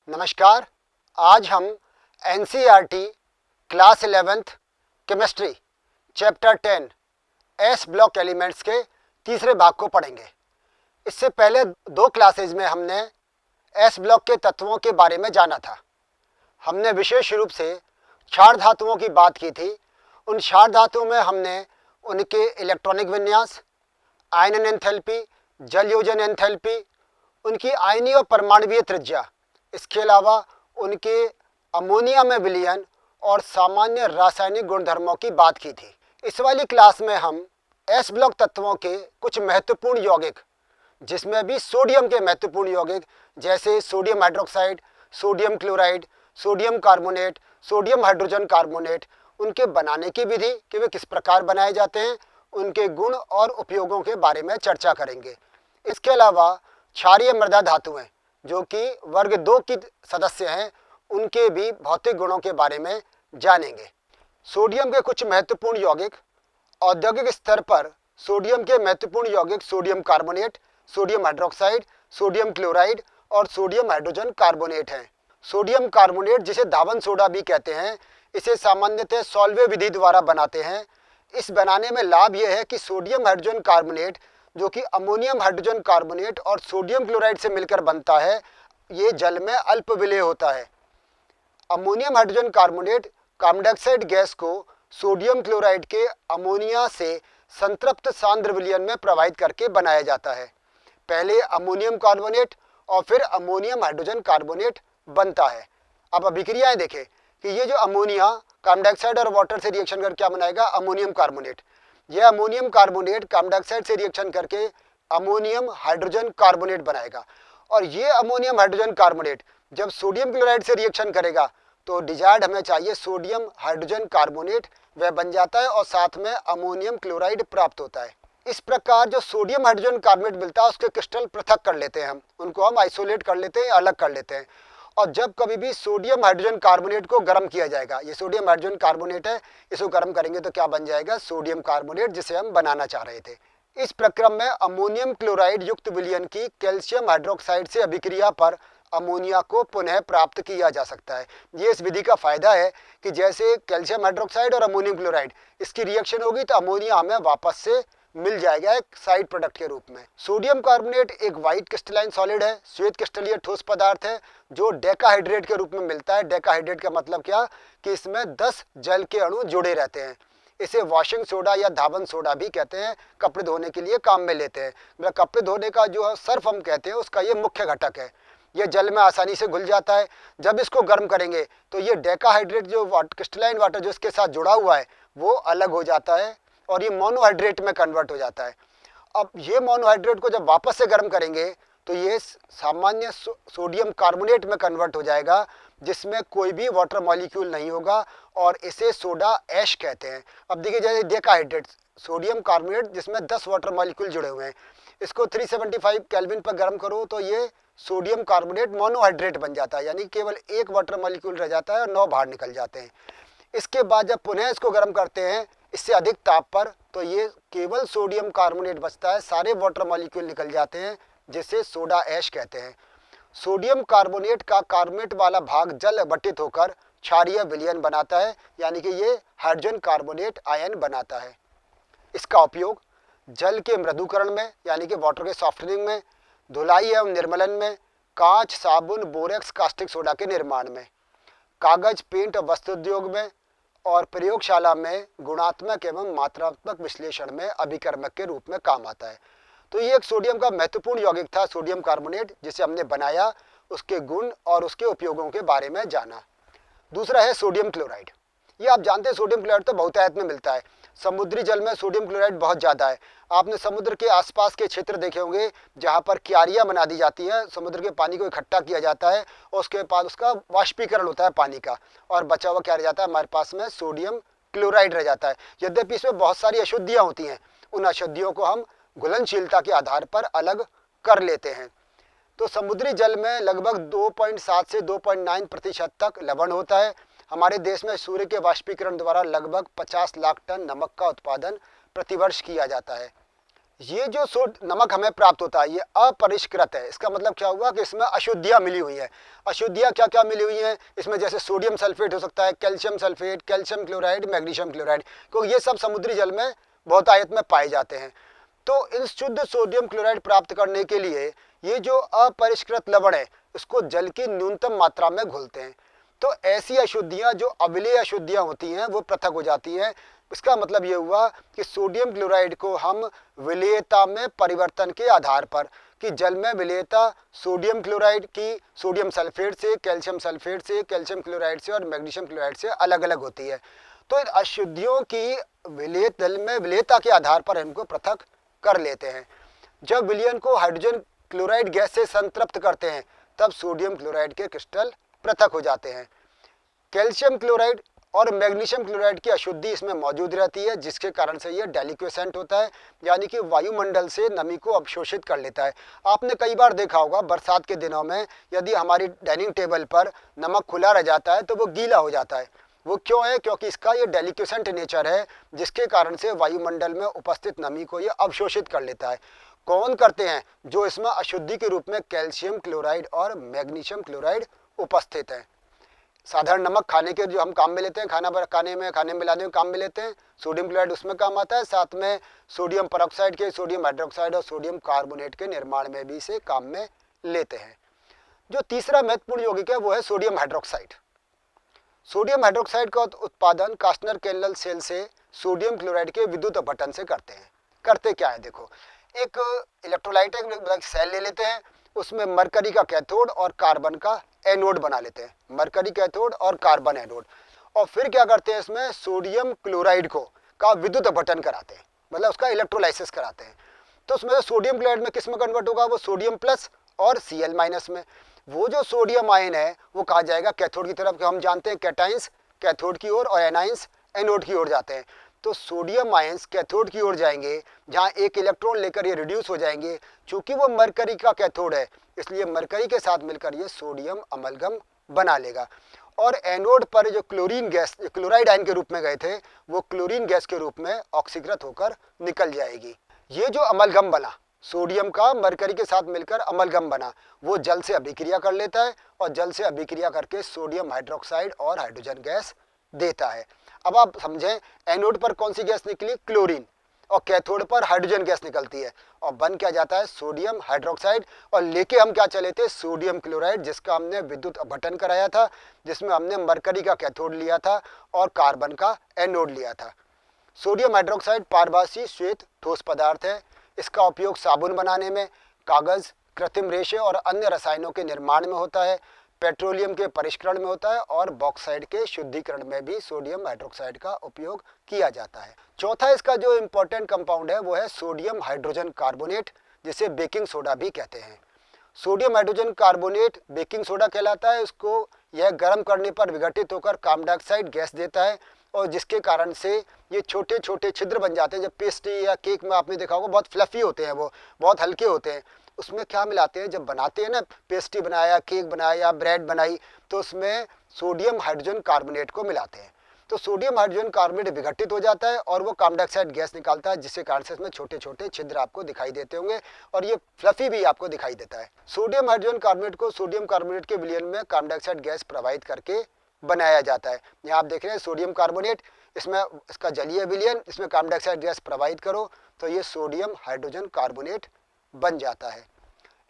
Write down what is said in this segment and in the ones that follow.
नमस्कार। आज हम NCERT class 11th chemistry chapter 10 S block elements के तीसरे भाग को पढ़ेंगे। इससे पहले दो क्लासेज में हमने एस ब्लॉक के तत्वों के बारे में जाना था। हमने विशेष रूप से क्षार धातुओं की बात की थी। उन क्षार धातुओं में हमने उनके इलेक्ट्रॉनिक विन्यास, आयनन एंथैल्पी, जल योजन एंथैल्पी, उनकी आयनीय और परमाणुवीय त्रिज्या, इसके अलावा उनके अमोनिया में विलयन और सामान्य रासायनिक गुणधर्मों की बात की थी। इस वाली क्लास में हम एस ब्लॉक तत्वों के कुछ महत्वपूर्ण यौगिक, जिसमें भी सोडियम के महत्वपूर्ण यौगिक जैसे sodium hydroxide, sodium chloride, sodium carbonate, sodium hydrogen carbonate, उनके बनाने की विधि कि वे किस प्रकार बनाए जाते हैं, उनके गुण और उपयोगों के बारे में चर्चा करेंगे। इसके अलावा क्षारीय मृदा धातुएं जो कि वर्ग 2 की सदस्य हैं, उनके भी भौतिक गुणों के बारे में जानेंगे। सोडियम के कुछ महत्वपूर्ण यौगिक। औद्योगिक स्तर पर सोडियम के महत्वपूर्ण यौगिक sodium carbonate, sodium hydroxide, sodium chloride और सोडियम हाइड्रोजन कार्बोनेट हैं। सोडियम कार्बोनेट, जिसे धावन सोडा भी कहते हैं, इसे सामान्यतः सॉल्वे विधि द्वारा बनाते हैं। इस बनाने में लाभ यह है कि सोडियम हाइड्रोजन कार्बोनेट जो कि अमोनियम हाइड्रोजन कार्बोनेट और सोडियम क्लोराइड से मिलकर बनता है, ये जल में अल्प विलेय होता है। Ammonium hydrogen carbonate carbon dioxide gas को सोडियम क्लोराइड के अमोनिया से संतृप्त सांद्र विलयन में प्रवाहित करके बनाया जाता है। पहले अमोनियम कार्बोनेट और फिर अमोनियम हाइड्रोजन कार्बोनेट बनता है। अब अभिक्रियाएं देखें कि ये जो अमोनिया कार्बन डाइऑक्साइड और वाटर से रिएक्शन कर क्या बनाएगा, अमोनियम कार्बोनेट। यह अमोनियम कार्बोनेट कार्बन डाइऑक्साइड से रिएक्शन करके अमोनियम हाइड्रोजन कार्बोनेट बनाएगा। और ये अमोनियम हाइड्रोजन कार्बोनेट जब सोडियम क्लोराइड से रिएक्शन करेगा तो डिजायर्ड हमें चाहिए सोडियम हाइड्रोजन कार्बोनेट, वह बन जाता है और साथ में अमोनियम क्लोराइड प्राप्त होता है। इस प्रकार जो सोडियम हाइड्रोजन कार्बोनेट मिलता है उसके क्रिस्टल पृथक कर लेते हैं, उनको हम आइसोलेट कर लेते हैं, अलग कर लेते हैं। और जब कभी भी सोडियम हाइड्रोजन कार्बोनेट को गर्म किया जाएगा, ये सोडियम हाइड्रोजन कार्बोनेट है, इसको गर्म करेंगे तो क्या बन जाएगा, सोडियम कार्बोनेट, जिसे हम बनाना चाह रहे थे। इस प्रक्रम में अमोनियम क्लोराइड युक्त विलयन की कैल्शियम हाइड्रोक्साइड से अभिक्रिया पर अमोनिया को पुनः प्राप्त किया जा सकता है। ये इस विधि का फायदा है कि जैसे कैल्शियम हाइड्रोक्साइड और अमोनियम क्लोराइड इसकी रिएक्शन होगी तो अमोनिया हमें वापस से मिल जाएगा एक साइड प्रोडक्ट के रूप में। सोडियम कार्बोनेट एक व्हाइट क्रिस्टलाइन सॉलिड है, श्वेत क्रिस्टलीय ठोस पदार्थ है जो डेकाहाइड्रेट के रूप में मिलता है। डेकाहाइड्रेट का मतलब क्या कि इसमें 10 जल के अणु जुड़े रहते हैं। इसे वॉशिंग सोडा या धावन सोडा भी कहते हैं, कपड़े धोने के लिए काम में लेते हैं। मतलब कपड़े धोने का जो सर्फ हम कहते हैं उसका ये मुख्य घटक है। ये जल में आसानी से घुल जाता है। जब इसको गर्म करेंगे तो ये डेकाहाइड्रेट जो क्रिस्टलाइन वाटर जो इसके साथ जुड़ा हुआ है वो अलग हो जाता है और ये मोनोहाइड्रेट में कन्वर्ट हो जाता है। अब ये मोनोहाइड्रेट को जब वापस से गर्म करेंगे तो ये सामान्य सोडियम कार्बोनेट में कन्वर्ट हो जाएगा, जिसमें कोई भी वाटर मॉलिक्यूल नहीं होगा और इसे सोडा ऐश कहते हैं। अब देखिए जैसे डेकाहाइड्रेट सोडियम कार्बोनेट जिसमें 10 वाटर मॉलिक्यूल जुड़े हुए हैं, इसको 375 केल्विन पर गर्म करो तो ये सोडियम कार्बोनेट मोनोहाइड्रेट बन जाता है, यानी केवल एक वाटर मॉलिक्यूल रह जाता है और 9 बाहर निकल जाते हैं। इसके बाद जब पुनः इसको गर्म करते हैं इससे अधिक ताप पर तो ये केवल सोडियम कार्बोनेट बचता है, सारे वाटर मॉलिक्यूल निकल जाते हैं, जिसे सोडा ऐश कहते हैं। सोडियम कार्बोनेट का कार्बोनेट वाला भाग जल अपघटित होकर क्षारीय विलयन बनाता है, यानी कि ये हाइड्रोजन कार्बोनेट आयन बनाता है। इसका उपयोग जल के मृदुकरण में यानी कि वाटर के सॉफ्टनिंग में, धुलाई एवं निर्मलन में, कांच, साबुन, बोरेक्स, कास्टिक सोडा के निर्माण में, कागज, पेंट और वस्त्र उद्योग में और प्रयोगशाला में गुणात्मक एवं मात्रात्मक विश्लेषण में अभिकर्मक के रूप में काम आता है। तो ये एक सोडियम का महत्वपूर्ण यौगिक था सोडियम कार्बोनेट, जिसे हमने बनाया, उसके गुण और उसके उपयोगों के बारे में जाना। दूसरा है सोडियम क्लोराइड। ये आप जानते हैं सोडियम क्लोराइड तो बहुतायत में मिलता है। समुद्री जल में सोडियम क्लोराइड बहुत ज़्यादा है। आपने समुद्र के आसपास के क्षेत्र देखे होंगे जहाँ पर क्यारियाँ बना दी जाती हैं, समुद्र के पानी को इकट्ठा किया जाता है और उसके बाद उसका वाष्पीकरण होता है पानी का, और बचा हुआ क्या रह जाता है, हमारे पास में सोडियम क्लोराइड रह जाता है। यद्यपि इसमें बहुत सारी अशुद्धियाँ होती हैं, उन अशुद्धियों को हम घुलनशीलता के आधार पर अलग कर लेते हैं। तो समुद्री जल में लगभग 2.7 से 2.9% तक लवण होता है। हमारे देश में सूर्य के वाष्पीकरण द्वारा लगभग 50 लाख टन नमक का उत्पादन प्रतिवर्ष किया जाता है। ये जो नमक हमें प्राप्त होता है ये अपरिष्कृत है। इसका मतलब क्या हुआ कि इसमें अशुद्धियाँ मिली हुई है। अशुद्धियाँ क्या क्या मिली हुई हैं इसमें, जैसे सोडियम सल्फेट हो सकता है, calcium sulphate, calcium chloride, magnesium chloride, क्योंकि ये सब समुद्री जल में बहुतायत में पाए जाते हैं। तो इन शुद्ध सोडियम क्लोराइड प्राप्त करने के लिए ये जो अपरिष्कृत लवण है इसको जल की न्यूनतम मात्रा में घोलते हैं। तो ऐसी अशुद्धियाँ जो अम्लीय अशुद्धियाँ होती हैं वो पृथक हो जाती हैं। इसका मतलब ये हुआ कि सोडियम क्लोराइड को हम विलेयता में परिवर्तन के आधार पर, कि जल में विलेयता सोडियम क्लोराइड की सोडियम सल्फेट से, कैल्शियम सल्फेट से, कैल्शियम क्लोराइड से और मैग्नीशियम क्लोराइड से अलग अलग होती है। तो इन अशुद्धियों की जल में विलेयता के आधार पर इनको पृथक कर लेते हैं। जब विलयन को हाइड्रोजन क्लोराइड गैस से संतृप्त करते हैं तब सोडियम क्लोराइड के क्रिस्टल पृथक हो जाते हैं। कैल्शियम क्लोराइड और मैग्नीशियम क्लोराइड की अशुद्धि इसमें मौजूद रहती है, जिसके कारण से ये डेलिक्वेसेंट होता है, यानी कि वायुमंडल से नमी को अवशोषित कर लेता है। आपने कई बार देखा होगा बरसात के दिनों में यदि हमारी डाइनिंग टेबल पर नमक खुला रह जाता है तो वो गीला हो जाता है। वो क्यों है? क्योंकि इसका ये डेलिक्वेसेंट नेचर है, जिसके कारण से वायुमंडल में उपस्थित नमी को ये अवशोषित कर लेता है। कौन करते हैं? जो इसमें अशुद्धि के रूप में कैल्शियम क्लोराइड और मैग्नीशियम क्लोराइड उपस्थित है। साधारण नमक खाने के जो हम काम में लेते हैं, खाने में मिलाने में काम में लेते हैं, सोडियम क्लोराइड उसमें काम आता है। साथ में सोडियम परऑक्साइड के, सोडियम हाइड्रोक्साइड और सोडियम कार्बोनेट के निर्माण में भी इसे काम में लेते हैं। जो तीसरा महत्वपूर्ण यौगिक है वो है सोडियम हाइड्रोक्साइड। सोडियम हाइड्रोक्साइड का उत्पादन कास्टनर कैनल सेल से सोडियम क्लोराइड के विद्युत अपघटन से करते हैं। करते क्या है? देखो, एक इलेक्ट्रोलाइट एक सेल ले लेते हैं, उसमें मरकरी का कैथोड और कार्बन का एनोड बना लेते हैं, मरकरी कैथोड और कार्बन एनोड। और फिर क्या करते हैं, इसमें सोडियम क्लोराइड का विद्युत अपघटन कराते हैं, मतलब उसका इलेक्ट्रोलाइसिस कराते हैं। तो उसमें सोडियम क्लोराइड में किस में कन्वर्ट होगा? वो सोडियम प्लस और Cl माइनस में। वो जो सोडियम आयन है वो कहा जाएगा कैथोड की तरफ। हम जानते हैं कैटाइंस कैथोड की ओर और एनाइंस एनोड की ओर जाते हैं। तो सोडियम आयंस कैथोड की ओर जाएंगे, जहां एक इलेक्ट्रॉन लेकर ये रिड्यूस हो जाएंगे। चूंकि वो मरकरी का कैथोड है इसलिए मरकरी के साथ मिलकर ये सोडियम अमलगम बना लेगा। और एनोड पर जो क्लोरीन गैस क्लोराइड आयन के रूप में गए थे वो क्लोरीन गैस के रूप में ऑक्सीकृत होकर निकल जाएगी। ये जो अमलगम बना, सोडियम का मरकरी के साथ मिलकर अमलगम बना, वो जल से अभिक्रिया कर लेता है और जल से अभिक्रिया करके सोडियम हाइड्रोक्साइड और हाइड्रोजन गैस देता है। अब आप समझें, एनोड पर कौन सी गैस निकली? क्लोरीन। और कैथोड पर हाइड्रोजन गैस निकलती है और बन क्या जाता है? Sodium hydroxide. और लेके हम क्या चले थे? सोडियम क्लोराइड, जिसका हमने विद्युत अपघटन कराया था, जिसमें हमने मरकरी का कैथोड लिया था और कार्बन का एनोड लिया था। सोडियम हाइड्रोक्साइड पारभासी श्वेत ठोस पदार्थ है। इसका उपयोग साबुन बनाने में, कागज, कृत्रिम रेशे और अन्य रसायनों के निर्माण में होता है, पेट्रोलियम के परिष्करण में होता है और बॉक्साइड के शुद्धिकरण में भी सोडियम हाइड्रोक्साइड का उपयोग किया जाता है। चौथा इसका जो इम्पोर्टेंट कंपाउंड है वो है सोडियम हाइड्रोजन कार्बोनेट, जिसे बेकिंग सोडा भी कहते हैं। Sodium hydrogen carbonate baking soda कहलाता है। इसको यह गर्म करने पर विघटित होकर कार्बन डाइऑक्साइड गैस देता है और जिसके कारण से ये छोटे छोटे छिद्र बन जाते हैं। जब पेस्ट्री या केक में आपने देखा होगा बहुत फ्लफी होते हैं, वो बहुत हल्के होते हैं। उसमें क्या मिलाते हैं? जब बनाते हैं ना, पेस्ट्री बनाया, केक बनाया, ब्रेड बनाई, तो उसमें सोडियम हाइड्रोजन कार्बोनेट को मिलाते हैं। तो सोडियम हाइड्रोजन कार्बोनेट विघटित हो जाता है और वो कार्बन डाइऑक्साइड गैस निकालता है, जिसके कारण से इसमें छोटे छोटे छिद्र आपको दिखाई देते होंगे और ये फ्लफी भी आपको दिखाई देता है। सोडियम हाइड्रोजन कार्बोनेट को सोडियम कार्बोनेट के विलयन में कार्बन डाइऑक्साइड गैस प्रवाहित करके बनाया जाता है। यहाँ आप देख रहे हैं सोडियम कार्बोनेट, इसमें इसका जलीय विलयन, इसमें कार्बन डाइऑक्साइड गैस प्रवाहित करो तो ये सोडियम हाइड्रोजन कार्बोनेट बन जाता है।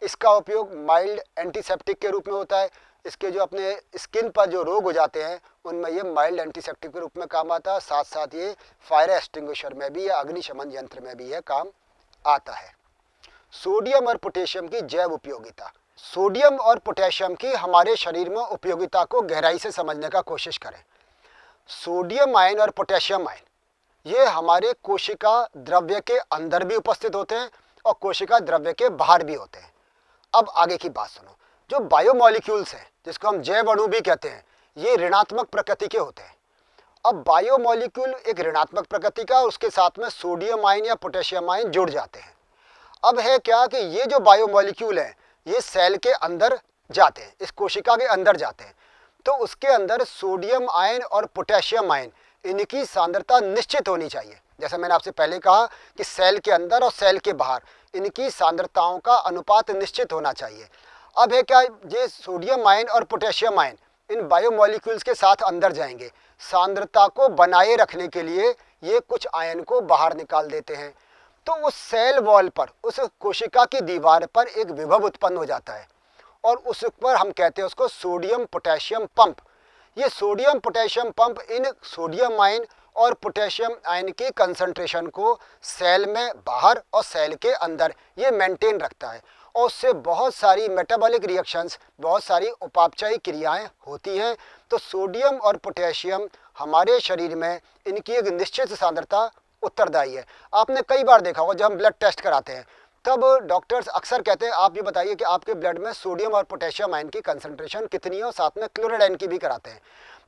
इसका उपयोग माइल्ड एंटीसेप्टिक के रूप में होता है। इसके जो अपने स्किन पर जो रोग हो जाते हैं उनमें ये माइल्ड एंटीसेप्टिक के रूप में काम आता है। साथ साथ ये फायर एक्सटिंग्विशर में भी या अग्निशमन यंत्र में भी यह काम आता है। सोडियम और पोटेशियम की जैव उपयोगिता। सोडियम और पोटेशियम की हमारे शरीर में उपयोगिता को गहराई से समझने का कोशिश करें। सोडियम आयन और पोटेशियम आयन ये हमारे कोशिका द्रव्य के अंदर भी उपस्थित होते हैं और कोशिका द्रव्य के बाहर भी होते हैं। अब आगे की बात सुनो। जो बायोमॉलिक्यूल्स हैं, जिसको हम जैव अणु भी कहते हैं, ये ऋणात्मक प्रकृति के होते हैं। अब बायोमॉलिक्यूल एक ऋणात्मक प्रकृति का, उसके साथ में सोडियम आयन या पोटेशियम आयन जुड़ जाते हैं। अब है क्या कि ये जो बायोमॉलिक्यूल हैं ये सेल के अंदर जाते हैं, इस कोशिका के अंदर जाते हैं। तो उसके अंदर सोडियम आयन और पोटेशियम आयन, इनकी सांद्रता निश्चित होनी चाहिए। जैसे मैंने आपसे पहले कहा कि सेल के अंदर और सेल के बाहर इनकी सांद्रताओं का अनुपात निश्चित होना चाहिए। अब है क्या, ये सोडियम आयन और पोटेशियम आयन इन बायोमोलिक्यूल्स के साथ अंदर जाएंगे। सांद्रता को बनाए रखने के लिए ये कुछ आयन को बाहर निकाल देते हैं। तो उस सेल वॉल पर, उस कोशिका की दीवार पर एक विभव उत्पन्न हो जाता है और उस पर हम कहते हैं उसको सोडियम पोटेशियम पंप। ये sodium potassium pump in sodium ion और पोटेशियम आयन के कंसंट्रेशन को सेल में बाहर और सेल के अंदर ये मेंटेन रखता है और उससे बहुत सारी मेटाबॉलिक रिएक्शंस, बहुत सारी उपापचयी क्रियाएं होती हैं। तो सोडियम और पोटेशियम हमारे शरीर में इनकी एक निश्चित सांद्रता उत्तरदायी है। आपने कई बार देखा होगा जब हम ब्लड टेस्ट कराते हैं तब डॉक्टर्स अक्सर कहते हैं आप ये बताइए कि आपके ब्लड में सोडियम और पोटेशियम आयन की कंसंट्रेशन कितनी है, और साथ में क्लोराइड आयन की भी कराते हैं।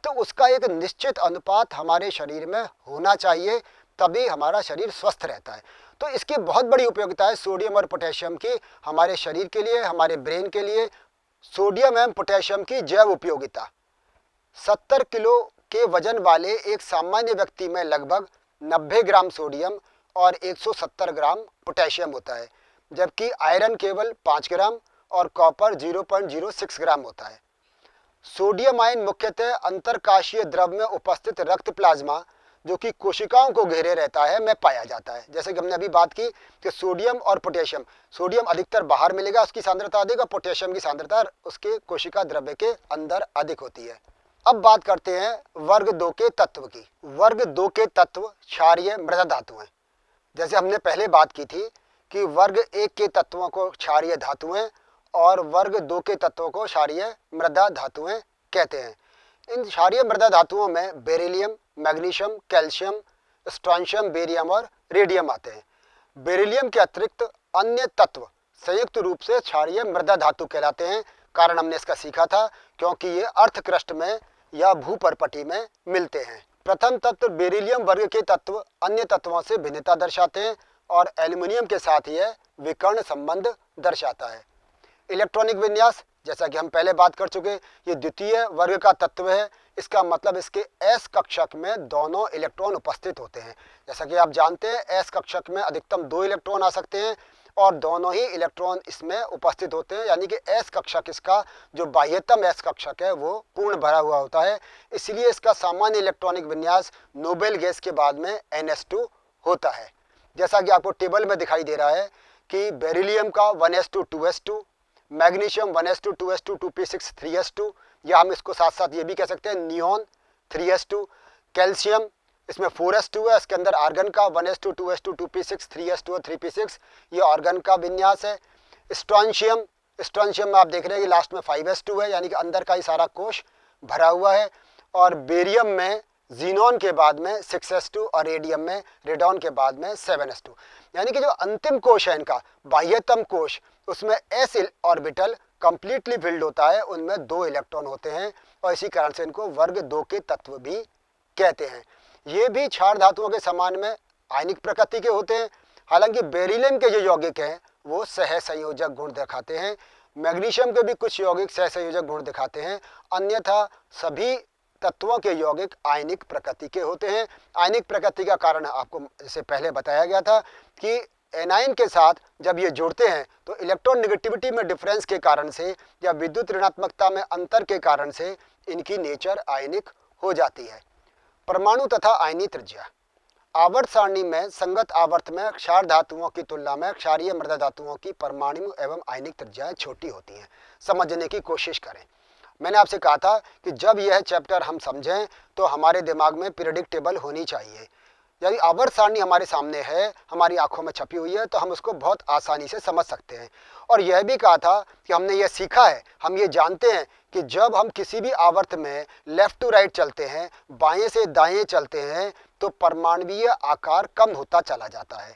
तो उसका एक निश्चित अनुपात हमारे शरीर में होना चाहिए, तभी हमारा शरीर स्वस्थ रहता है। तो इसकी बहुत बड़ी उपयोगिता है सोडियम और पोटेशियम की हमारे शरीर के लिए, हमारे ब्रेन के लिए। सोडियम एवं पोटेशियम की जैव उपयोगिता, 70 किलो के वजन वाले एक सामान्य व्यक्ति में लगभग 90 ग्राम सोडियम और 170 ग्राम पोटेशियम होता है, जबकि आयरन केवल 5 ग्राम और कॉपर 0.06 ग्राम होता है। सोडियम आयन मुख्यतः अंतरकाशीय द्रव में उपस्थित रक्त प्लाज्मा जो कि कोशिकाओं को घेरे रहता है में पाया जाता है। जैसे कि हमने अभी बात की कि सोडियम और पोटेशियम, सोडियम अधिकतर बाहर मिलेगा, उसकी सांद्रता अधिक, और पोटेशियम की सांद्रता उसके कोशिका द्रव्य के अंदर अधिक होती है। अब बात करते हैं वर्ग 2 के तत्व की। वर्ग 2 के तत्व क्षारीय मृदा धातु हैं। जैसे हमने पहले बात की थी कि वर्ग 1 के तत्वों को क्षारीय धातुएं और वर्ग 2 के तत्वों को क्षारीय मृदा धातुएं कहते हैं। इन क्षारीय मृदा धातुओं में beryllium, magnesium, calcium, strontium, barium और रेडियम आते हैं। बेरिलियम के अतिरिक्त अन्य तत्व संयुक्त रूप से क्षारीय मृदा धातु कहलाते हैं। कारण हमने इसका सीखा था क्योंकि ये अर्धक्रस्ट में या भूपर्पटी में मिलते हैं। प्रथम तत्व बेरिलियम वर्ग के तत्व अन्य तत्वों से भिन्नता दर्शाते हैं और एल्युमिनियम के साथ यह विकर्ण संबंध दर्शाता है। इलेक्ट्रॉनिक विन्यास, जैसा कि हम पहले बात कर चुके, ये द्वितीय वर्ग का तत्व है। इसका मतलब इसके एस कक्षक में दोनों इलेक्ट्रॉन उपस्थित होते हैं। जैसा कि आप जानते हैं एस कक्षक में अधिकतम 2 इलेक्ट्रॉन आ सकते हैं और दोनों ही इलेक्ट्रॉन इसमें उपस्थित होते हैं, यानी कि एस कक्षक, इसका जो बाह्यतम एस कक्षक है वो पूर्ण भरा हुआ होता है। इसलिए इसका सामान्य इलेक्ट्रॉनिक विन्यास नोबेल गैस के बाद में NS2 होता है। जैसा कि आपको टेबल में दिखाई दे रहा है कि बेरिलियम का 1s2 2s2, magnesium 1s2 2s2 2p6 3s2, या हम इसको साथ साथ ये भी कह सकते हैं नियॉन 3s2, कैल्शियम इसमें 4s2 है, इसके अंदर आर्गन का 1s2 2s2 2p6 3s2 और 3p6, ये आर्गन का विन्यास है। स्ट्रोंशियम, स्ट्रोंशियम में आप देख रहे हैं कि लास्ट में 5s2 है, यानी कि अंदर का ही सारा कोश भरा हुआ है। और बेरियम में जीनोन के बाद में 6s2 और रेडियम में रेडॉन के बाद में 7s2, यानी कि जो अंतिम कोश है इनका बाह्यतम कोश, उसमें s ऑर्बिटल कंप्लीटली फिल्ड होता है, उनमें 2 इलेक्ट्रॉन होते हैं और इसी कारण से इनको वर्ग 2 के तत्व भी कहते हैं। ये भी क्षार धातुओं के समान में आयनिक प्रकृति के होते हैं। हालांकि बेरिलियम के जो यौगिक हैं वो सहसंयोजक गुण दिखाते हैं, मैग्नीशियम के भी कुछ यौगिक सहसंयोजक गुण दिखाते हैं, अन्यथा सभी तत्वों के यौगिक आयनिक प्रकृति के होते हैं। आयनिक प्रकृति का कारण आपको जैसे पहले बताया गया था कि एनाइन के साथ जब ये जुड़ते हैं तो इलेक्ट्रॉन नेगेटिविटी में डिफरेंस के कारण से या विद्युत ऋणात्मकता में अंतर के कारण से इनकी नेचर आयनिक हो जाती है। परमाणु तथा आयनीय त्रिज्या, आवर्त सारणी में संगत आवर्त में क्षार धातुओं की तुलना में क्षारीय मृदा धातुओं की परमाणु एवं आयनिक त्रिज्याएं छोटी होती हैं। समझने की कोशिश करें। मैंने आपसे कहा था कि जब यह चैप्टर हम समझें तो हमारे दिमाग में पीरियडिक टेबल होनी चाहिए। यदि आवर्त सारणी हमारे सामने है, हमारी आंखों में छपी हुई है, तो हम उसको बहुत आसानी से समझ सकते हैं। और यह भी कहा था कि हमने यह सीखा है, हम ये जानते हैं कि जब हम किसी भी आवर्त में लेफ्ट टू राइट चलते हैं, बाएं से दाएं चलते हैं, तो परमाणुवीय आकार कम होता चला जाता है।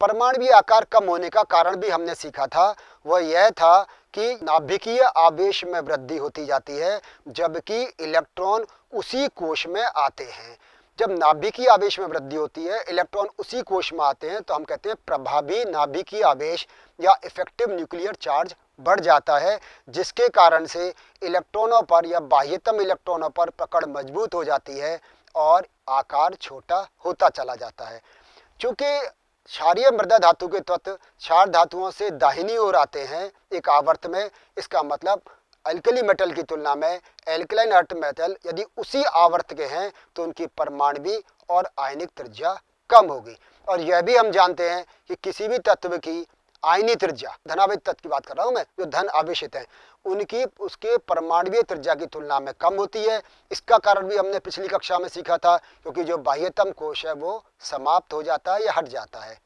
परमाणुवीय आकार कम होने का कारण भी हमने सीखा था, वह यह था कि नाभिकीय आवेश में वृद्धि होती जाती है, जबकि इलेक्ट्रॉन उसी कोश में आते हैं। जब नाभिकीय आवेश में वृद्धि होती है, इलेक्ट्रॉन उसी कोश में आते हैं, तो हम कहते हैं प्रभावी नाभिकीय आवेश या इफेक्टिव न्यूक्लियर चार्ज बढ़ जाता है, जिसके कारण से इलेक्ट्रॉनों पर या बाह्यतम इलेक्ट्रॉनों पर पकड़ मजबूत हो जाती है और आकार छोटा होता चला जाता है। चूंकि क्षारीय मृदा धातु के तत्व क्षार धातुओं से दाहिनी ओर आते हैं एक आवर्त में, इसका मतलब अल्कली मेटल की तुलना में एल्कलाइन अर्थ मेटल यदि उसी आवर्त के हैं तो उनकी परमाणविक और आयनिक त्रिज्या कम होगी। और यह भी हम जानते हैं कि किसी भी तत्व की आयनीय त्रिज्या, धनावेश तत्व की बात कर रहा हूं मैं, जो धन आवेशित है, उनकी उसके परमाणुीय त्रिज्या की तुलना में कम होती है। इसका कारण भी हमने पिछली कक्षा में सीखा था, क्योंकि जो बाह्यतम कोश है वो समाप्त हो जाता है या हट जाता है।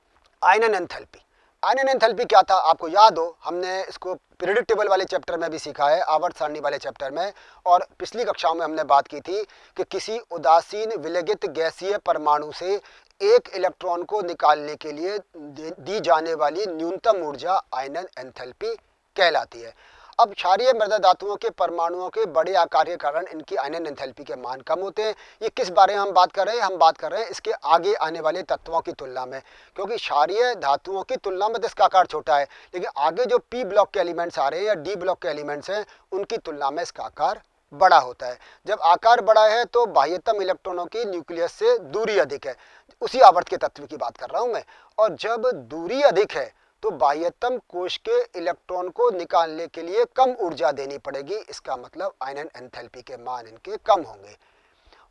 आयनन एंथैल्पी, आयनन एंथैल्पी क्या था आपको याद हो, हमने इसको पीरियोडिक टेबल वाले चैप्टर में भी सीखा है, आवर्त सारणी वाले चैप्टर में, और पिछली कक्षाओं में हमने बात की थी कि किसी उदासीन विलगित गैसीय परमाणु से एक इलेक्ट्रॉन को निकालने के लिए दी जाने वाली न्यूनतम ऊर्जा आयनन एंथैल्पी कहलाती है। अब क्षारीय मृदा धातुओं के परमाणुओं के बड़े आकार के कारण इनकी आयनन एंथैल्पी के मान कम होते हैं। ये किस बारे में हम बात कर रहे हैं? हम बात कर रहे हैं इसके आगे आने वाले तत्वों की तुलना में, क्योंकि क्षारीय धातुओं की तुलना में तो इसका आकार छोटा है, लेकिन आगे जो पी ब्लॉक के एलिमेंट्स आ रहे हैं या डी ब्लॉक के एलिमेंट्स हैं उनकी तुलना में इसका आकार बड़ा होता है। जब आकार बड़ा है तो बाह्यतम इलेक्ट्रॉनों की न्यूक्लियस से दूरी अधिक है, उसी आवर्त के तत्व की बात कर रहा हूं मैं। और जब दूरी अधिक है तो बाह्यतम कोश के इलेक्ट्रॉन को निकालने के लिए कम ऊर्जा देनी पड़ेगी, इसका मतलब आयनन एंथैल्पी के मान इनके कम होंगे।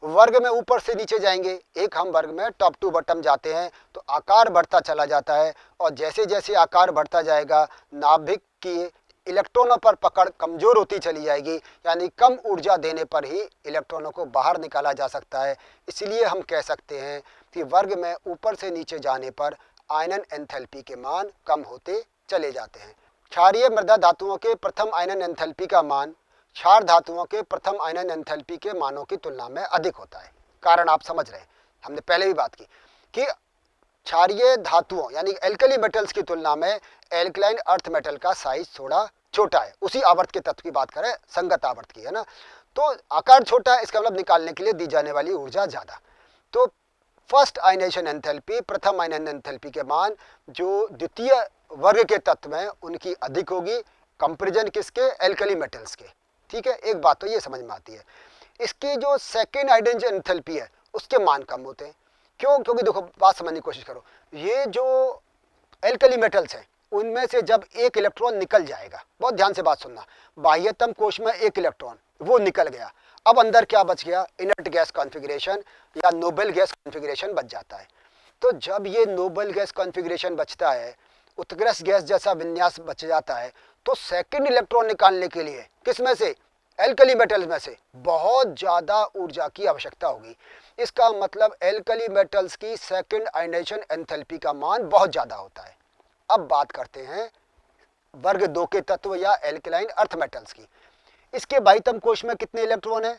वर्ग में ऊपर से नीचे जाएंगे, एक हम वर्ग में टॉप टू बॉटम जाते हैं तो आकार बढ़ता चला जाता है, और जैसे जैसे आकार बढ़ता जाएगा नाभिक की इलेक्ट्रॉनों पर पकड़ कमजोर होती चली जाएगी, यानी कम ऊर्जा देने पर ही इलेक्ट्रॉनों को बाहर निकाला जा सकता है। इसलिए हम कह सकते हैं कि वर्ग में ऊपर से नीचे जाने पर आयनन एंथैल्पी के मान कम होते चले जाते हैं। क्षारीय मृदा धातुओं के प्रथम आयनन एंथैल्पी का मान क्षार धातुओं के प्रथम आयनन एंथैल्पी के मानों की तुलना में अधिक होता है। कारण आप समझ रहे हैं, हमने पहले भी बात की कि क्षारीय धातुओं यानी एल्कली मेटल्स की तुलना में एल्कलाइन अर्थ मेटल का साइज थोड़ा छोटा है। उसी आवर्त के तत्व की बात करें, संगत आवर्त की, है ना, तो आकार छोटा है, इसका मतलब निकालने के लिए दी जाने वाली ऊर्जा ज्यादा। तो फर्स्ट आयनेशन एंथैल्पी, प्रथम आयनन एंथैल्पी के मान जो द्वितीय वर्ग के तत्व हैं उनकी अधिक होगी, कंपैरिजन किसके? एल्कली मेटल्स के। ठीक है, एक बात तो ये समझ में आती है। इसकी जो सेकेंड आयनेशन एंथैल्पी है उसके मान कम होते हैं। क्यों? क्योंकि देखो बात समझने की कोशिश करो, ये जो एल्कली मेटल्स हैं उनमें से जब एक इलेक्ट्रॉन निकल जाएगा, बहुत ध्यान से बात सुनना, बाह्यतम कोश में एक इलेक्ट्रॉन वो निकल गया, अब अंदर क्या बच गया? इनर्ट गैस कॉन्फ़िगरेशन या नोबल गैस कॉन्फ़िगरेशन बच जाता है। तो जब ये नोबल गैस कॉन्फ़िगरेशन बचता है, उत्कृष्ट गैस जैसा विन्यास बच जाता है, तो सेकंड इलेक्ट्रॉन निकालने के लिए किस में से? एल्कली मेटल्स में से बहुत ज़्यादा ऊर्जा की आवश्यकता होगी। इसका मतलब एल्कली मेटल्स की सेकंड आयनेशन एंथैल्पी का मान बहुत ज़्यादा होता है। अब बात करते हैं वर्ग 2 के तत्व या एल्कलाइन अर्थ मेटल्स की। इसके बाह्यतम कोश में कितने इलेक्ट्रॉन है?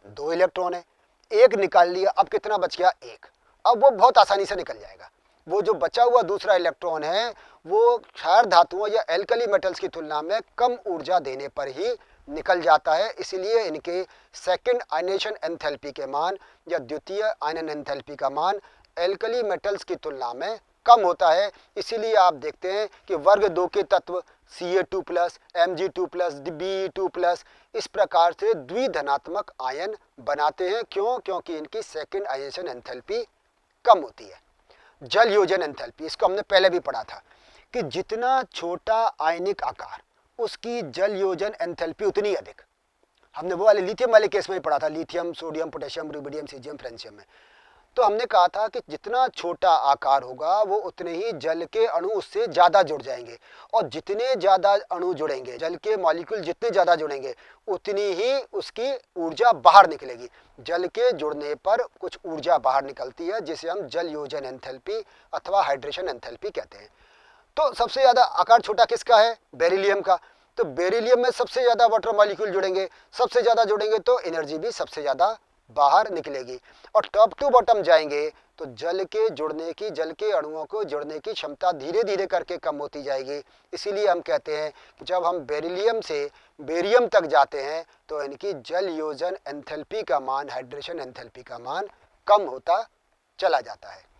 2 इलेक्ट्रॉन है, एक निकाल लिया, अब कितना बच गया? 1। अब वो बहुत आसानी से निकल जाएगा। वो जो बचा हुआ दूसरा इलेक्ट्रॉन है वो क्षार धातुओं या एल्कली मेटल्स की तुलना में कम ऊर्जा देने पर ही निकल जाता है। इसलिए इनके सेकंड आयनेशन एंथैल्पी के मान या द्वितीय आयनन एंथैल्पी का मान एल्कली मेटल्स की तुलना में कम होता है। इसीलिए आप देखते हैं कि वर्ग 2 के तत्व Ca2+, Mg2+, Be2+ इस प्रकार से द्विधनात्मक आयन बनाते हैं। क्यों? क्योंकि इनकी सेकंड आयनेशन एंथैल्पी कम होती है। जल योजन एंथैल्पी, इसको हमने पहले भी पढ़ा था कि जितना छोटा आयनिक आकार उसकी जल योजन एंथैल्पी उतनी अधिक। हमने वो वाले लिथियम वाले केस में ही पढ़ा था, lithium, sodium, potassium, rubidium, caesium, francium में। तो हमने कहा था कि जितना छोटा आकार होगा वो उतने ही जल के अणु उससे ज़्यादा जुड़ जाएंगे, और जितने ज़्यादा अणु जुड़ेंगे, जल के मॉलिक्यूल जितने ज़्यादा जुड़ेंगे उतनी ही उसकी ऊर्जा बाहर निकलेगी। जल के जुड़ने पर कुछ ऊर्जा बाहर निकलती है जिसे हम जल योजन एंथैल्पी अथवा हाइड्रेशन एंथैल्पी कहते हैं। तो सबसे ज़्यादा आकार छोटा किसका है? बेरिलियम का। तो बेरिलियम में सबसे ज़्यादा वाटर मॉलिक्यूल जुड़ेंगे, सबसे ज़्यादा जुड़ेंगे तो एनर्जी भी सबसे ज़्यादा बाहर निकलेगी। और टॉप टू बॉटम जाएंगे तो जल के जुड़ने की, जल के अणुओं को जुड़ने की क्षमता धीरे धीरे करके कम होती जाएगी। इसीलिए हम कहते हैं कि जब हम बेरिलियम से बेरियम तक जाते हैं तो इनकी जल योजन एंथैल्पी का मान, हाइड्रेशन एंथैल्पी का मान कम होता चला जाता है।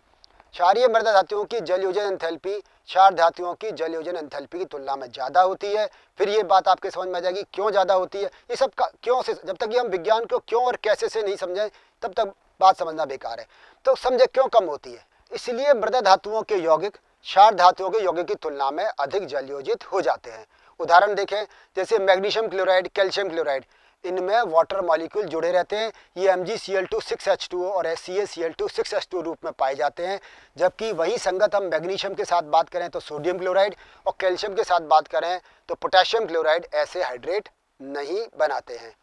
क्षारीय मृदा धातुओं की जल योजन एंथैल्पी क्षार धातुओं की जल योजन एंथैल्पी की तुलना में ज़्यादा होती है। फिर ये बात आपके समझ में आ जाएगी क्यों ज़्यादा होती है। ये सब का क्यों से, जब तक कि हम विज्ञान को क्यों और कैसे से नहीं समझें तब तक बात समझना बेकार है। तो समझे क्यों कम होती है। इसलिए मृदा धातुओं के यौगिक क्षार धातुओं के यौगिक की तुलना में अधिक जलयोजित हो जाते हैं। उदाहरण देखें, जैसे मैग्नीशियम क्लोराइड, कैल्शियम क्लोराइड, इनमें वाटर मॉलिक्यूल जुड़े रहते हैं। ये MgCl2 6H2O और CaCl2 6H2 रूप में पाए जाते हैं। जबकि वही संगत हम मैग्नीशियम के साथ बात करें तो सोडियम क्लोराइड, और कैल्शियम के साथ बात करें तो पोटेशियम क्लोराइड ऐसे हाइड्रेट नहीं बनाते हैं।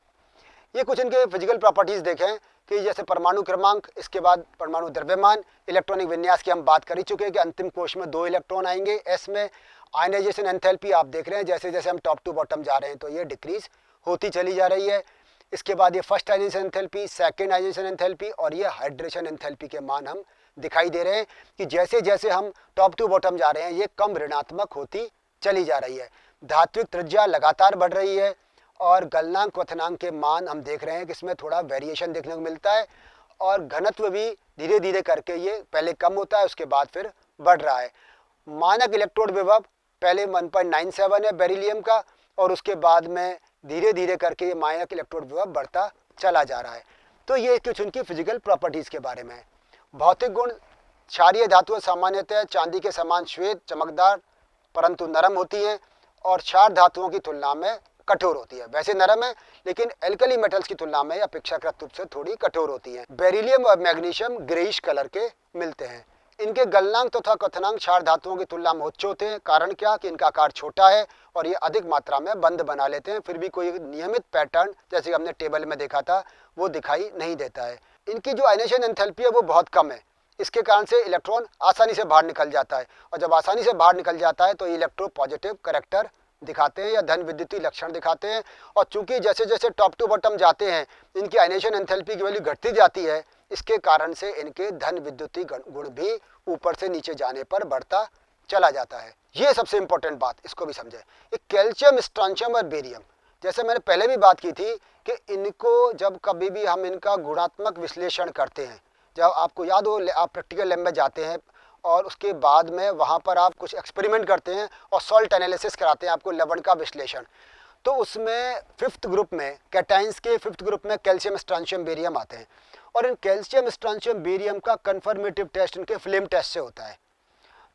ये कुछ इनके फिजिकल प्रॉपर्टीज़ देखें कि जैसे परमाणु क्रमांक, इसके बाद परमाणु द्रव्यमान, इलेक्ट्रॉनिक विन्यास की हम बात कर ही चुके हैं कि अंतिम कोश में 2 इलेक्ट्रॉन आएंगे। एस में आयनाइजेशन एंथैल्पी आप देख रहे हैं, जैसे जैसे हम टॉप टू बॉटम जा रहे हैं तो ये डिक्रीज होती चली जा रही है। इसके बाद ये first ionisation enthalpy, second ionisation enthalpy और ये हाइड्रेशन एंथैल्पी के मान हम दिखाई दे रहे हैं कि जैसे जैसे हम टॉप टू बॉटम जा रहे हैं ये कम ऋणात्मक होती चली जा रही है। धात्विक त्रिज्या लगातार बढ़ रही है और गलनांक क्वथनांक के मान हम देख रहे हैं कि इसमें थोड़ा वेरिएशन देखने को मिलता है, और घनत्व भी धीरे धीरे करके ये पहले कम होता है उसके बाद फिर बढ़ रहा है। मानक इलेक्ट्रोड विभव पहले 1.97 है बेरिलियम का, और उसके बाद में धीरे धीरे करके ये मानक इलेक्ट्रोड विभव बढ़ता चला जा रहा है। तो ये कुछ उनकी फिजिकल प्रॉपर्टीज़ के बारे में है। भौतिक गुण, क्षारीय धातुएं सामान्यतः चांदी के समान श्वेत चमकदार परंतु नरम होती हैं और क्षार धातुओं की तुलना में कठोर होती है। वैसे नरम है लेकिन एल्कली मेटल्स की तुलना में अपेक्षाकृत रूप से थोड़ी कठोर होती है। बेरिलियम और मैग्नीशियम ग्रेइश कलर के मिलते हैं। इनके गलनांक तथा क्वथनांक क्षार धातुओं की तुलना में उच्च होते हैं। कारण क्या कि इनका आकार छोटा है और ये अधिक मात्रा में बंध बना लेते हैं, फिर भी कोई नियमित पैटर्न जैसे हमने टेबल में देखा था वो दिखाई नहीं देता है। इनकी जो आयनाइजेशन एंथैल्पी है वो बहुत कम है, इसके कारण से इलेक्ट्रॉन आसानी से बाहर निकल जाता है, और जब आसानी से बाहर निकल जाता है तो इलेक्ट्रोपॉजिटिव करैक्टर दिखाते हैं या धन विद्युतीय लक्षण दिखाते हैं। और चूंकि जैसे जैसे टॉप टू बॉटम जाते हैं इनकी आयनाइजेशन एंथैल्पी की वैल्यू घटती जाती है, इसके कारण से इनके धन विद्युतीय गुण भी ऊपर से नीचे जाने पर बढ़ता चला जाता है। ये सबसे इंपॉर्टेंट बात, इसको भी समझें। ये कैल्शियम, स्ट्रॉन्शियम और बेरियम, जैसे मैंने पहले भी बात की थी कि इनको जब कभी भी हम इनका गुणात्मक विश्लेषण करते हैं, जब आपको याद हो आप प्रैक्टिकल लैब में जाते हैं और उसके बाद में वहाँ पर आप कुछ एक्सपेरिमेंट करते हैं और सॉल्ट एनालिसिस कराते हैं आपको लवण का विश्लेषण, तो उसमें 5th ग्रुप में कैटाइंस के 5th ग्रुप में कैल्शियम, स्ट्रॉन्शियम, बेरियम आते हैं। और इन कैल्शियम, स्ट्रॉन्शियम, बेरियम का कन्फर्मेटिव टेस्ट इनके फ्लेम टेस्ट से होता है।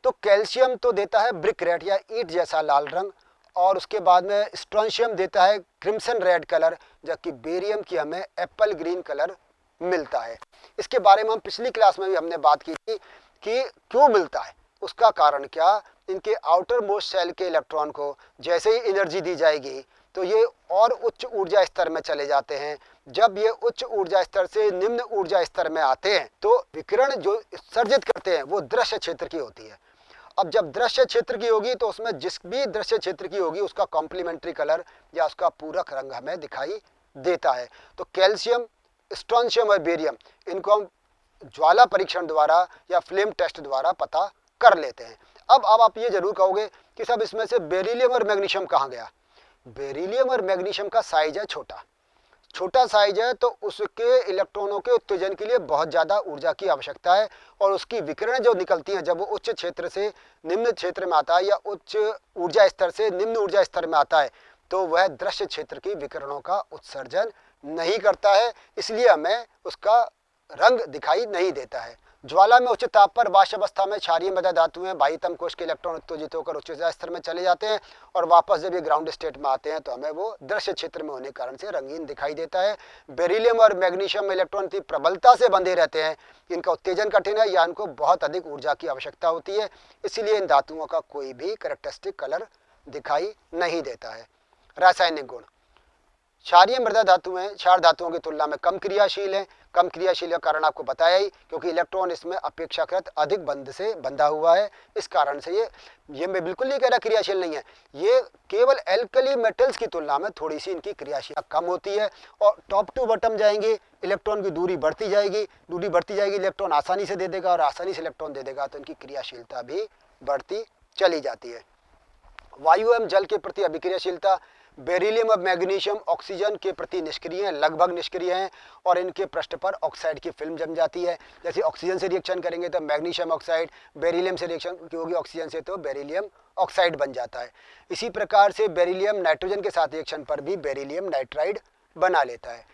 तो कैल्शियम तो देता है ब्रिक रेड या ईंट जैसा लाल रंग, और उसके बाद में स्ट्रॉन्शियम देता है क्रिम्सन रेड कलर, जबकि बेरियम की हमें एप्पल ग्रीन कलर मिलता है। इसके बारे में हम पिछली क्लास में भी हमने बात की थी कि क्यों मिलता है, उसका कारण क्या, इनके आउटर मोस्ट सेल के इलेक्ट्रॉन को जैसे ही एनर्जी दी जाएगी तो ये और उच्च ऊर्जा स्तर में चले जाते हैं। जब ये उच्च ऊर्जा स्तर से निम्न ऊर्जा स्तर में आते हैं तो विकिरण जो उत्सर्जित करते हैं वो दृश्य क्षेत्र की होती है। अब जब दृश्य क्षेत्र की होगी तो उसमें जिस भी दृश्य क्षेत्र की होगी उसका कॉम्प्लीमेंट्री कलर या उसका पूरक रंग हमें दिखाई देता है। तो कैल्शियम, स्ट्रॉन्शियम और बेरियम इनको हम ज्वाला परीक्षण द्वारा या फ्लेम टेस्ट द्वारा पता कर लेते हैं। अब आप ये जरूर कहोगे कि सब इसमें से बेरिलियम और मैग्नीशियम कहाँ गया। बेरिलियम और मैग्नीशियम का साइज है छोटा साइज है, तो उसके इलेक्ट्रॉनों के उत्तेजन के लिए बहुत ज़्यादा ऊर्जा की आवश्यकता है, और उसकी विकिरण जो निकलती हैं जब वो उच्च क्षेत्र से निम्न क्षेत्र में आता है या उच्च ऊर्जा स्तर से निम्न ऊर्जा स्तर में आता है तो वह दृश्य क्षेत्र की विकिरणों का उत्सर्जन नहीं करता है, इसलिए हमें उसका रंग दिखाई नहीं देता है। ज्वाला में उच्च ताप पर बाष्प अवस्था में क्षारीय मृदा धातुएं बाह्यतम कोश के इलेक्ट्रॉन उत्तेजित होकर उच्च ऊर्जा स्तर में चले जाते हैं, और वापस जब ये ग्राउंड स्टेट में आते हैं तो हमें वो दृश्य क्षेत्र में होने के कारण से रंगीन दिखाई देता है। बेरिलियम और मैग्नीशियम में इलेक्ट्रॉन की प्रबलता से बंधे रहते हैं, इनका उत्तेजन कठिन है या इनको बहुत अधिक ऊर्जा की आवश्यकता होती है, इसलिए इन धातुओं का कोई भी कैरेक्टरिस्टिक कलर दिखाई नहीं देता है। रासायनिक गुण, क्षारीय मृदा धातुएं क्षार धातुओं की तुलना में कम क्रियाशील हैं। कम क्रियाशील का कारण आपको बताया ही, क्योंकि इलेक्ट्रॉन इसमें अपेक्षाकृत अधिक बंध से बंधा हुआ है, इस कारण से ये मैं बिल्कुल नहीं कह रहा क्रियाशील नहीं है, ये केवल एल्कली मेटल्स की तुलना में थोड़ी सी इनकी क्रियाशीलता कम होती है। और टॉप टू बॉटम जाएंगे इलेक्ट्रॉन की दूरी बढ़ती जाएगी, इलेक्ट्रॉन आसानी से दे देगा और आसानी से इलेक्ट्रॉन दे देगा तो इनकी क्रियाशीलता भी बढ़ती चली जाती है। वायु एवं जल के प्रति अभिक्रियाशीलता, बेरिलियम और मैग्नीशियम ऑक्सीजन के प्रति निष्क्रिय हैं, लगभग निष्क्रिय हैं, और इनके पृष्ठ पर ऑक्साइड की फिल्म जम जाती है। जैसे ऑक्सीजन से रिएक्शन करेंगे तो मैग्नीशियम ऑक्साइड, बेरिलियम से रिएक्शन की होगी ऑक्सीजन से तो बेरिलियम ऑक्साइड बन जाता है। इसी प्रकार से बेरिलियम नाइट्रोजन के साथ रिएक्शन पर भी बेरिलियम नाइट्राइड बना लेता है।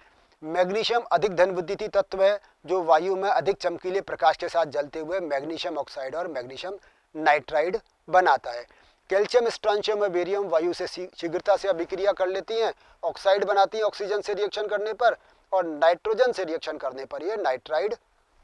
मैग्नीशियम अधिक धन विद्युतीय तत्व है जो वायु में अधिक चमकीले प्रकाश के साथ जलते हुए मैग्नीशियम ऑक्साइड और मैग्नीशियम नाइट्राइड बनाता है। कैल्शियम, स्ट्रोंशियम और बेरियम वायु से शीघ्रता से अभिक्रिया कर लेती हैं, ऑक्साइड बनाती हैं ऑक्सीजन से रिएक्शन करने पर, और नाइट्रोजन से रिएक्शन करने पर ये नाइट्राइड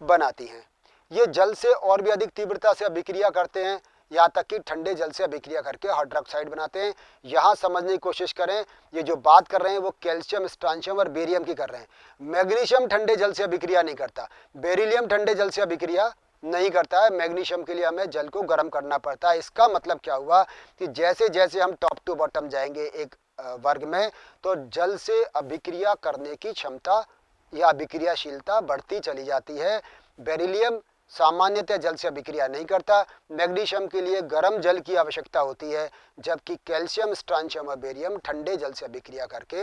बनाती हैं। ये जल से और भी अधिक तीव्रता से अभिक्रिया करते हैं, यहाँ तक कि ठंडे जल से अभिक्रिया करके हाइड्रोक्साइड बनाते हैं। यहाँ समझने की कोशिश करें, ये जो बात कर रहे हैं वो कैल्शियम, स्ट्रोंशियम और बेरियम की कर रहे हैं। मैग्नीशियम ठंडे जल से अभिक्रिया नहीं करता, बेरिलियम ठंडे जल से अभिक्रिया नहीं करता है। मैग्नीशियम के लिए हमें जल को गर्म करना पड़ता है। इसका मतलब क्या हुआ कि जैसे जैसे हम टॉप टू बॉटम जाएंगे एक वर्ग में, तो जल से अभिक्रिया करने की क्षमता या अभिक्रियाशीलता बढ़ती चली जाती है। बेरिलियम सामान्यतः जल से अभिक्रिया नहीं करता, मैग्नीशियम के लिए गर्म जल की आवश्यकता होती है, जबकि कैल्शियम, स्ट्रोंशियम और बेरियम ठंडे जल से अभिक्रिया करके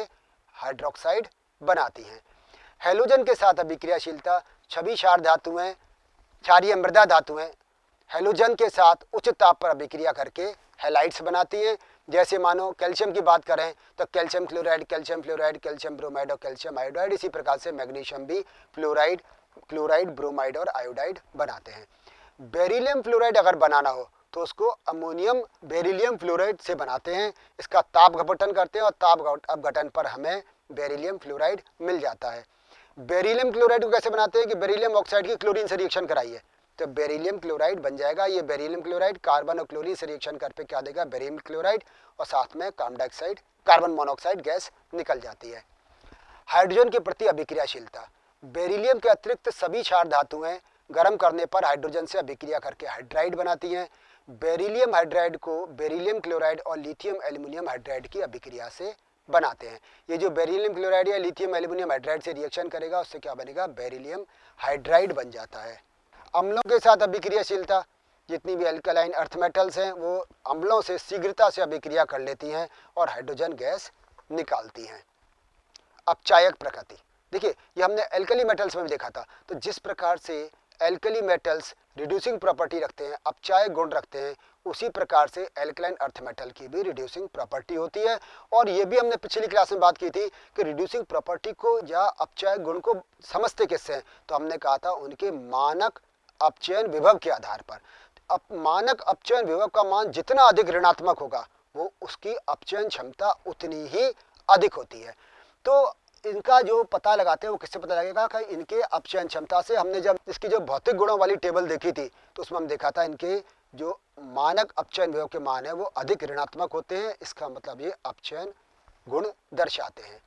हाइड्रोक्साइड बनाती हैं। हैलोजन के साथ अभिक्रियाशीलता, सभी क्षारीय मृदा धातुएं हैलोजन के साथ उच्च ताप पर अभिक्रिया करके हैलाइड्स बनाती हैं। जैसे मानो कैल्शियम की बात करें तो calcium chloride, calcium fluoride, calcium bromide और कैल्शियम आयोडाइड। इसी प्रकार से मैग्नीशियम भी फ्लोराइड, क्लोराइड, ब्रोमाइड और आयोडाइड बनाते हैं। बेरिलियम फ्लोराइड अगर बनाना हो तो उसको अमोनियम बेरिलियम फ्लोराइड से बनाते हैं। इसका ताप अपघटन करते हैं और ताप अपघटन पर हमें बेरिलियम फ्लोराइड मिल जाता है। बेरिलियम क्लोराइड को कैसे बनाते हैं कि बेरिलियम ऑक्साइड की क्लोरीन से रिएक्शन कराइए तो बेरिलियम क्लोराइड बन जाएगा। ये बेरिलियम क्लोराइड कार्बन और क्लोरीन से रिएक्शन करके क्या देगा, बेरिलियम क्लोराइड, और साथ में carbon dioxide, carbon monoxide gas निकल जाती है। हाइड्रोजन के प्रति अभिक्रियाशीलता, बेरिलियम के अतिरिक्त सभी क्षार धातुएं गर्म करने पर हाइड्रोजन से अभिक्रिया करके हाइड्राइड बनाती हैं। बेरिलियम हाइड्राइड को बेरिलियम क्लोराइड और लिथियम एल्यूमिनियम हाइड्राइड की अभिक्रिया से बनाते हैं। ये जो बेरिलियम क्लोराइड या लिथियम एल्यूमिनियम हाइड्राइड से रिएक्शन करेगा उससे क्या बनेगा, बेरिलियम हाइड्राइड बन जाता है। अम्लों के साथ अभिक्रियाशीलता, जितनी भी अल्कलाइन अर्थ मेटल्स हैं वो अम्लों से शीघ्रता से अभिक्रिया कर लेती हैं और हाइड्रोजन गैस निकालती हैं। अपचायक प्रकृति, देखिए ये हमने एल्कली मेटल्स में भी देखा था, तो जिस प्रकार से एल्कली मेटल्स रिड्यूसिंग प्रॉपर्टी रखते हैं, अपचायक गुण रखते हैं, उसी प्रकार से एल्कलाइन अर्थ मेटल की भी रिड्यूसिंग प्रॉपर्टी होती है। और ये भी हमने पिछली क्लास में बात की थी कि रिड्यूसिंग प्रॉपर्टी को या अपचायक गुण को समझते किससे हैं, तो हमने कहा था उनके मानक अपचयन विभव के आधार पर। अब मानक अपचयन विभव का मान जितना अधिक ऋणात्मक होगा वो उसकी अपचयन क्षमता उतनी ही अधिक होती है। तो इनका जो पता लगाते हैं वो किससे पता लगेगा कि इनके अपचयन क्षमता से। हमने जब इसकी जो भौतिक गुणों वाली टेबल देखी थी तो उसमें हम देखा था इनके जो मानक अपचयन विभव के मान है वो अधिक ऋणात्मक होते हैं। इसका मतलब ये अपचयन गुण दर्शाते हैं।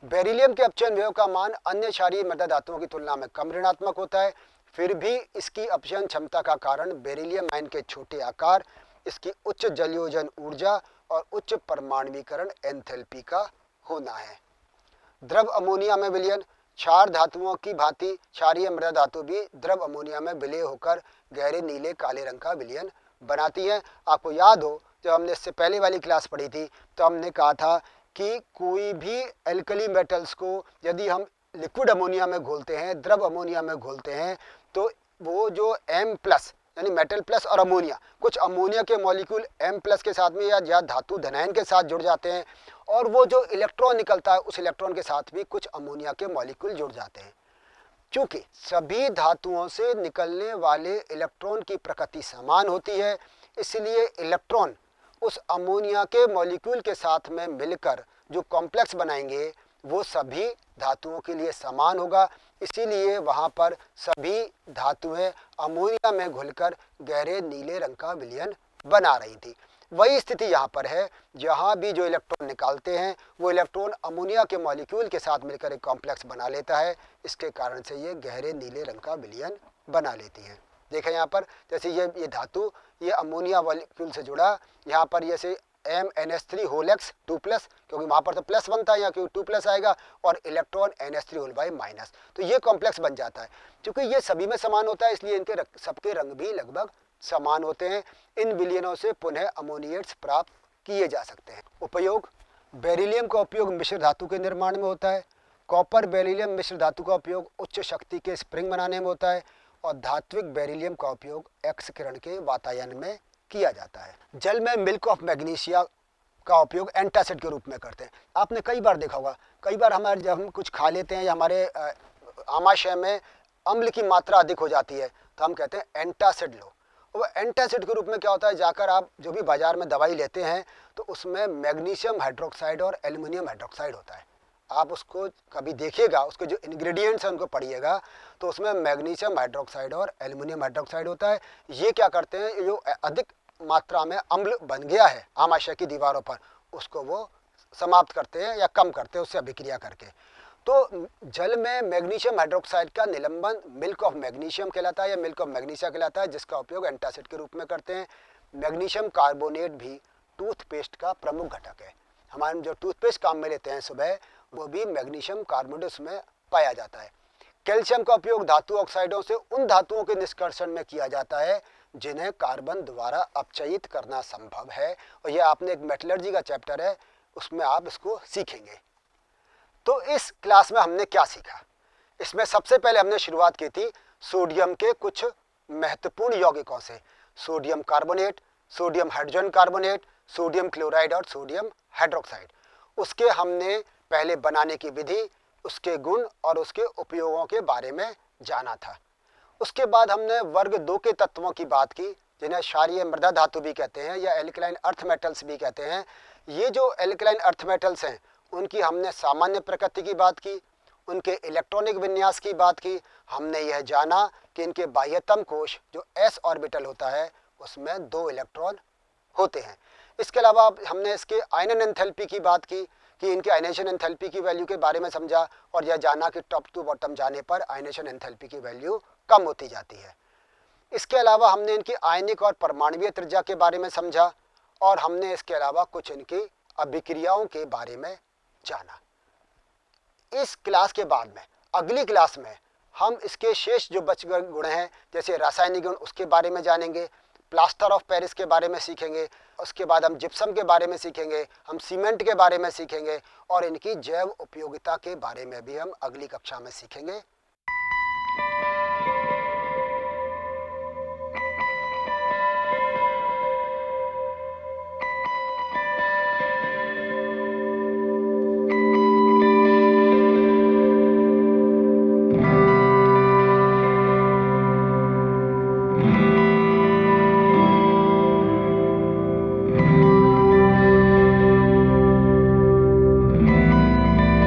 बेरिलियम के अपचयन विभव का मान अन्य क्षारीय मृदा धातुओं की तुलना में कम ऋणात्मक होता है, फिर भी इसकी अपचयन क्षमता का कारण बेरिलियम आयन के छोटे आकार, इसकी उच्च जलयोजन ऊर्जा और उच्च परमाणुीकरण एंथैल्पी का होना है। द्रव अमोनिया में विलयन, क्षार धातुओं की भांति क्षारीय मृदा धातु भी द्रव अमोनिया में विलय होकर गहरे नीले काले रंग का विलयन बनाती है। आपको याद हो जब हमने इससे पहले वाली क्लास पढ़ी थी तो हमने कहा था कि कोई भी एल्कली मेटल्स को यदि हम लिक्विड अमोनिया में घोलते हैं, द्रव अमोनिया में घोलते हैं, तो वो जो M+ यानी मेटल प्लस और अमोनिया, कुछ अमोनिया के मॉलिक्यूल M+ के साथ में या धातु धनायन के साथ जुड़ जाते हैं, और वो जो इलेक्ट्रॉन निकलता है उस इलेक्ट्रॉन के साथ भी कुछ अमोनिया के मॉलिक्यूल जुड़ जाते हैं। चूंकि सभी धातुओं से निकलने वाले इलेक्ट्रॉन की प्रकृति समान होती है, इसलिए इलेक्ट्रॉन उस अमोनिया के मॉलिक्यूल के साथ में मिलकर जो कॉम्प्लेक्स बनाएंगे वो सभी धातुओं के लिए समान होगा। इसीलिए वहाँ पर सभी धातुएं अमोनिया में घुलकर गहरे नीले रंग का विलयन बना रही थी। वही स्थिति यहाँ पर है, जहाँ भी जो इलेक्ट्रॉन निकालते हैं वो इलेक्ट्रॉन अमोनिया के मॉलिक्यूल के साथ मिलकर एक कॉम्प्लेक्स बना लेता है। इसके कारण से ये गहरे नीले रंग का विलयन बना लेती हैं। देखें यहाँ पर जैसे ये धातु ये अमोनिया मॉलिक्यूल से जुड़ा, यहाँ पर जैसे MnH3 होल X 2+, क्योंकि वहाँ पर तो प्लस बनता है, यहाँ क्योंकि 2+ आएगा, और electron NH3 whole by minus, तो ये कॉम्प्लेक्स बन जाता है। क्योंकि ये सभी में समान होता है इसलिए इनके सबके रंग भी लगभग समान होते हैं। इन विलयनों से पुनः अमोनिएट्स प्राप्त किए जा सकते हैं। उपयोग, बेरिलियम का उपयोग मिश्र धातु के निर्माण में होता है। कॉपर बेरिलियम मिश्र धातु का उपयोग उच्च शक्ति के स्प्रिंग बनाने में होता है, और धात्विक बेरिलियम का उपयोग एक्स किरण के वातायन में किया जाता है। जल में मिल्क ऑफ मैग्नीशिया का उपयोग एंटासिड के रूप में करते हैं। आपने कई बार देखा होगा, कई बार हमारे जब हम कुछ खा लेते हैं या हमारे आमाशय में अम्ल की मात्रा अधिक हो जाती है तो हम कहते हैं एंटासिड लो। वो एंटासिड के रूप में क्या होता है, जाकर आप जो भी बाजार में दवाई लेते हैं तो उसमें मैग्नीशियम हाइड्रोक्साइड और एल्युमिनियम हाइड्रोक्साइड होता है। आप उसको कभी देखिएगा, उसके जो इंग्रेडिएंट्स हैं उनको पढ़िएगा तो उसमें मैग्नीशियम हाइड्रोक्साइड और एल्युमिनियम हाइड्रोक्साइड होता है। ये क्या करते हैं, जो अधिक मात्रा में अम्ल बन गया है आमाशय की दीवारों पर, उसको वो समाप्त करते हैं या कम करते हैं उससे अभिक्रिया करके। तो जल में मैग्नीशियम हाइड्रोक्साइड का निलंबन मिल्क ऑफ मैग्नीशियम कहलाता है या मिल्क ऑफ मैग्नीशिया कहलाता है, जिसका उपयोग एंटासिड के रूप में करते हैं। मैग्नीशियम कार्बोनेट भी टूथपेस्ट का प्रमुख घटक है। हमारे जो टूथपेस्ट काम में लेते हैं सुबह, वो भी मैग्नीशियम कार्बोनेट उसमें पाया जाता है। कैल्शियम का उपयोग धातु ऑक्साइडों से उन धातुओं के निष्कर्षण में किया जाता है जिन्हें कार्बन द्वारा अपचयित करना संभव है, और यह आपने एक मेटलर्जी का चैप्टर है उसमें आप इसको सीखेंगे। तो इस क्लास में हमने क्या सीखा, इसमें सबसे पहले हमने शुरुआत की थी सोडियम के कुछ महत्वपूर्ण यौगिकों से, sodium carbonate, sodium hydrogen carbonate, sodium chloride और सोडियम हाइड्रोक्साइड। उसके हमने पहले बनाने की विधि, उसके गुण और उसके उपयोगों के बारे में जाना था। उसके बाद हमने वर्ग 2 के तत्वों की बात की जिन्हें क्षारीय मृदा धातु भी कहते हैं या एल्कलाइन अर्थ मेटल्स भी कहते हैं। ये जो एल्कलाइन अर्थ मेटल्स हैं उनकी हमने सामान्य प्रकृति की बात की, उनके इलेक्ट्रॉनिक विन्यास की बात की। हमने यह जाना कि इनके बाह्यतम कोश जो s ऑर्बिटल होता है उसमें 2 इलेक्ट्रॉन होते हैं। इसके अलावा हमने इसके आयनन एंथैल्पी की बात की कि इनके आयनेशन एंथैल्पी की वैल्यू के बारे में समझा और यह जाना कि टॉप टू बॉटम जाने पर आयनेशन एंथैल्पी की वैल्यू कम होती जाती है। इसके अलावा हमने इनकी आयनिक और परमाणुीय त्रिज्या के बारे में समझा और हमने इसके अलावा कुछ इनकी अभिक्रियाओं के बारे में जाना। इस क्लास के बाद में अगली क्लास में हम इसके शेष जो बच गए गुण हैं जैसे रासायनिक गुण उसके बारे में जानेंगे, प्लास्टर ऑफ पेरिस के बारे में सीखेंगे, उसके बाद हम जिप्सम के बारे में सीखेंगे, हम सीमेंट के बारे में सीखेंगे और इनकी जैव उपयोगिता के बारे में भी हम अगली कक्षा में सीखेंगे।